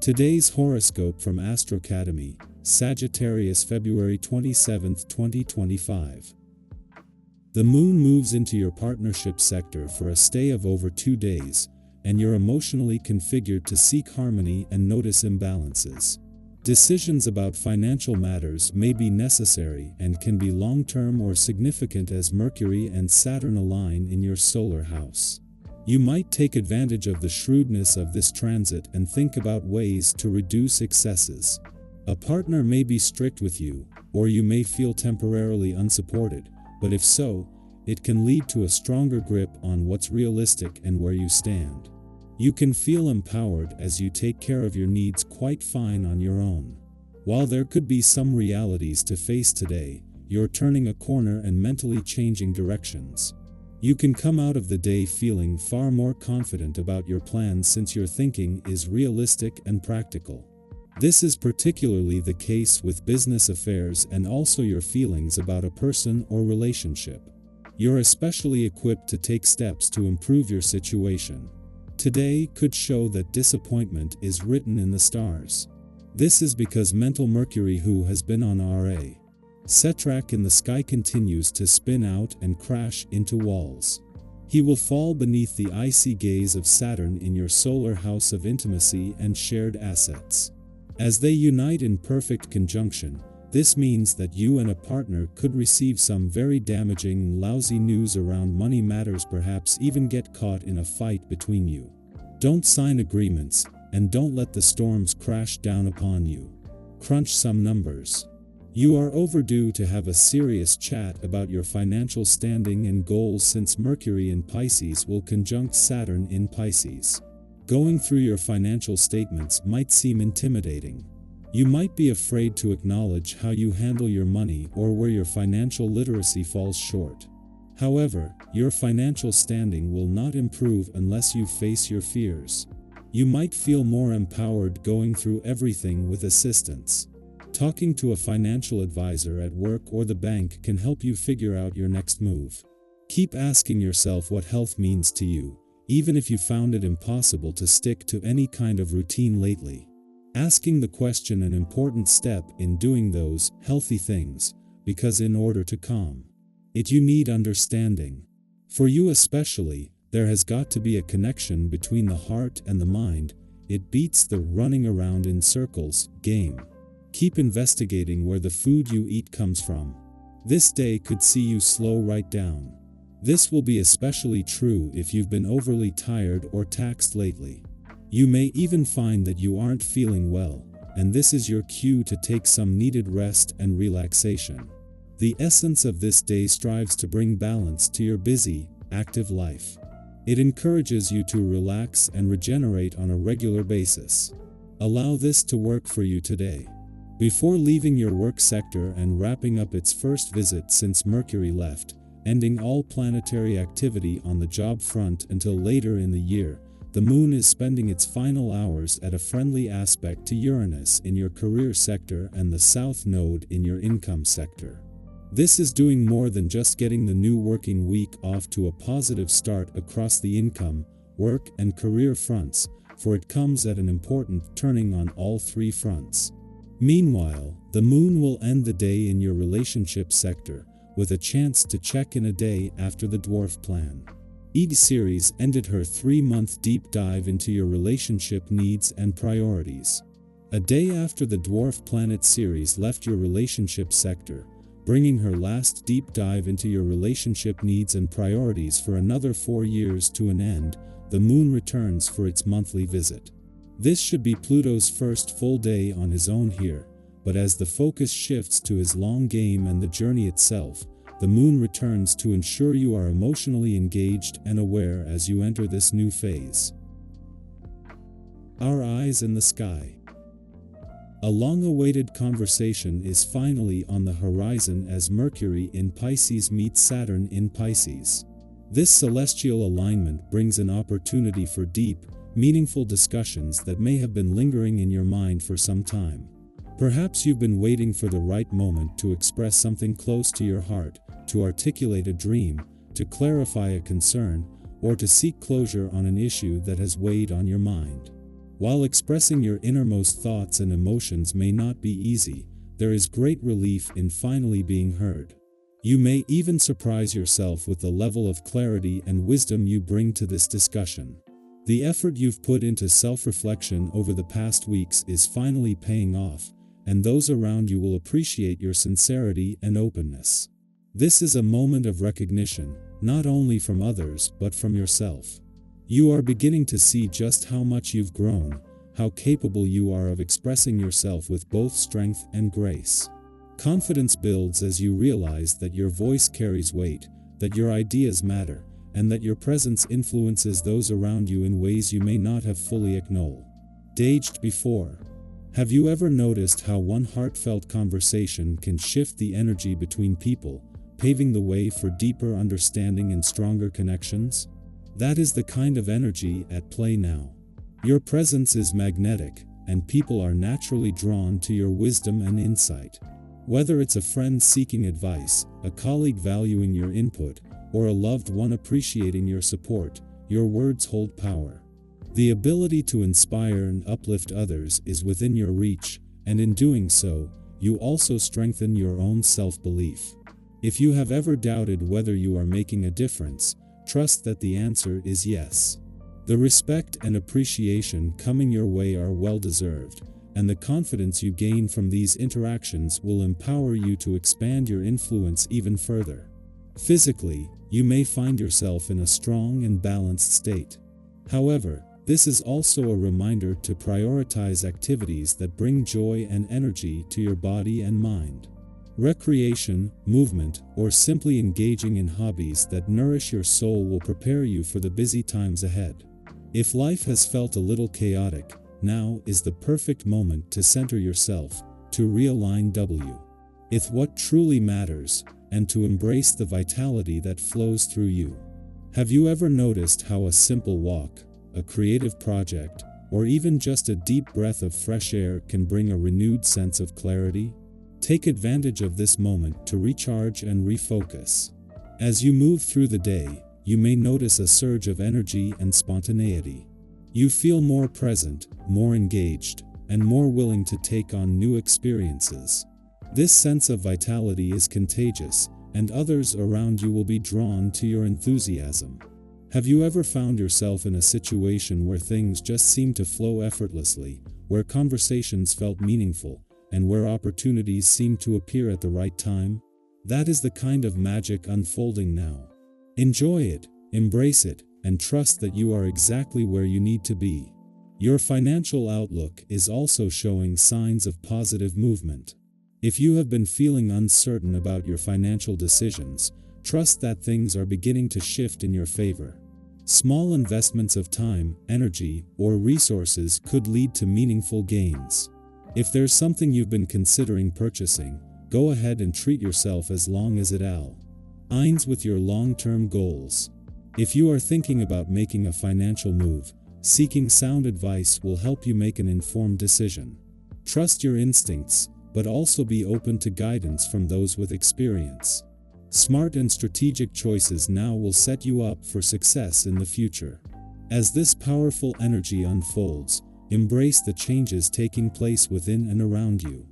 Today's horoscope from AstroCademy, Sagittarius, February 27, 2025. The moon moves into your partnership sector for a stay of over 2 days, and you're emotionally configured to seek harmony and notice imbalances. Decisions about financial matters may be necessary and can be long-term or significant as Mercury and Saturn align in your solar house. You might take advantage of the shrewdness of this transit and think about ways to reduce excesses. A partner may be strict with you, or you may feel temporarily unsupported, but if so, it can lead to a stronger grip on what's realistic and where you stand. You can feel empowered as you take care of your needs quite fine on your own. While there could be some realities to face today, you're turning a corner and mentally changing directions. You can come out of the day feeling far more confident about your plans since your thinking is realistic and practical. This is particularly the case with business affairs and also your feelings about a person or relationship. You're especially equipped to take steps to improve your situation. Today could show that disappointment is written in the stars. This is because mental Mercury, who has been on R.A. Settrack in the sky, continues to spin out and crash into walls. He will fall beneath the icy gaze of Saturn in your solar house of intimacy and shared assets. As they unite in perfect conjunction, this means that you and a partner could receive some very damaging and lousy news around money matters, perhaps even get caught in a fight between you. Don't sign agreements, and don't let the storms crash down upon you. Crunch some numbers. You are overdue to have a serious chat about your financial standing and goals since Mercury in Pisces will conjunct Saturn in Pisces. Going through your financial statements might seem intimidating. You might be afraid to acknowledge how you handle your money or where your financial literacy falls short. However, your financial standing will not improve unless you face your fears. You might feel more empowered going through everything with assistance. Talking to a financial advisor at work or the bank can help you figure out your next move. Keep asking yourself what health means to you, even if you found it impossible to stick to any kind of routine lately. Asking the question an important step in doing those healthy things, because in order to calm it you need understanding. For you especially, there has got to be a connection between the heart and the mind. It beats the running around in circles game. Keep investigating where the food you eat comes from. This day could see you slow right down. This will be especially true if you've been overly tired or taxed lately. You may even find that you aren't feeling well, and this is your cue to take some needed rest and relaxation. The essence of this day strives to bring balance to your busy, active life. It encourages you to relax and regenerate on a regular basis. Allow this to work for you today. Before leaving your work sector and wrapping up its first visit since Mercury left, ending all planetary activity on the job front until later in the year, the moon is spending its final hours at a friendly aspect to Uranus in your career sector and the south node in your income sector. This is doing more than just getting the new working week off to a positive start across the income, work, and career fronts, for it comes at an important turning on all three fronts. Meanwhile, the moon will end the day in your relationship sector, with a chance to check in a day after the dwarf plan. Each series ended her 3-month deep dive into your relationship needs and priorities. A day after the dwarf planet series left your relationship sector, bringing her last deep dive into your relationship needs and priorities for another 4 years to an end, the moon returns for its monthly visit. This should be Pluto's first full day on his own here, but as the focus shifts to his long game and the journey itself, the moon returns to ensure you are emotionally engaged and aware as you enter this new phase. Our eyes in the sky. A long-awaited conversation is finally on the horizon as Mercury in Pisces meets Saturn in Pisces. This celestial alignment brings an opportunity for deep, meaningful discussions that may have been lingering in your mind for some time. Perhaps you've been waiting for the right moment to express something close to your heart, to articulate a dream, to clarify a concern, or to seek closure on an issue that has weighed on your mind. While expressing your innermost thoughts and emotions may not be easy, there is great relief in finally being heard. You may even surprise yourself with the level of clarity and wisdom you bring to this discussion. The effort you've put into self-reflection over the past weeks is finally paying off, and those around you will appreciate your sincerity and openness. This is a moment of recognition, not only from others but from yourself. You are beginning to see just how much you've grown, how capable you are of expressing yourself with both strength and grace. Confidence builds as you realize that your voice carries weight, that your ideas matter, and that your presence influences those around you in ways you may not have fully acknowledged before. Have you ever noticed how one heartfelt conversation can shift the energy between people, paving the way for deeper understanding and stronger connections? That is the kind of energy at play now. Your presence is magnetic, and people are naturally drawn to your wisdom and insight. Whether it's a friend seeking advice, a colleague valuing your input, or a loved one appreciating your support, your words hold power. The ability to inspire and uplift others is within your reach, and in doing so, you also strengthen your own self-belief. If you have ever doubted whether you are making a difference, trust that the answer is yes. The respect and appreciation coming your way are well-deserved, and the confidence you gain from these interactions will empower you to expand your influence even further. Physically, you may find yourself in a strong and balanced state. However, this is also a reminder to prioritize activities that bring joy and energy to your body and mind. Recreation, movement, or simply engaging in hobbies that nourish your soul will prepare you for the busy times ahead. If life has felt a little chaotic, now is the perfect moment to center yourself, to realign with what truly matters, and to embrace the vitality that flows through you. Have you ever noticed how a simple walk, a creative project, or even just a deep breath of fresh air can bring a renewed sense of clarity? Take advantage of this moment to recharge and refocus. As you move through the day, you may notice a surge of energy and spontaneity. You feel more present, more engaged, and more willing to take on new experiences. This sense of vitality is contagious, and others around you will be drawn to your enthusiasm. Have you ever found yourself in a situation where things just seemed to flow effortlessly, where conversations felt meaningful, and where opportunities seemed to appear at the right time? That is the kind of magic unfolding now. Enjoy it, embrace it, and trust that you are exactly where you need to be. Your financial outlook is also showing signs of positive movement. If you have been feeling uncertain about your financial decisions, trust that things are beginning to shift in your favor. Small investments of time, energy, or resources could lead to meaningful gains. If there's something you've been considering purchasing, go ahead and treat yourself as long as it aligns with your long-term goals. If you are thinking about making a financial move, seeking sound advice will help you make an informed decision. Trust your instincts, but also be open to guidance from those with experience. Smart and strategic choices now will set you up for success in the future. As this powerful energy unfolds, embrace the changes taking place within and around you.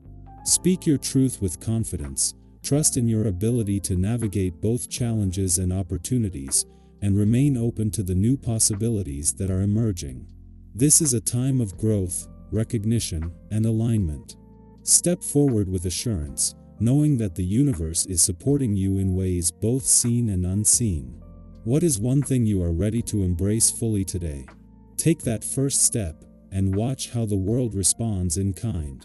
Speak your truth with confidence, trust in your ability to navigate both challenges and opportunities, and remain open to the new possibilities that are emerging. This is a time of growth, recognition, and alignment. Step forward with assurance, knowing that the universe is supporting you in ways both seen and unseen. What is one thing you are ready to embrace fully today? Take that first step, and watch how the world responds in kind.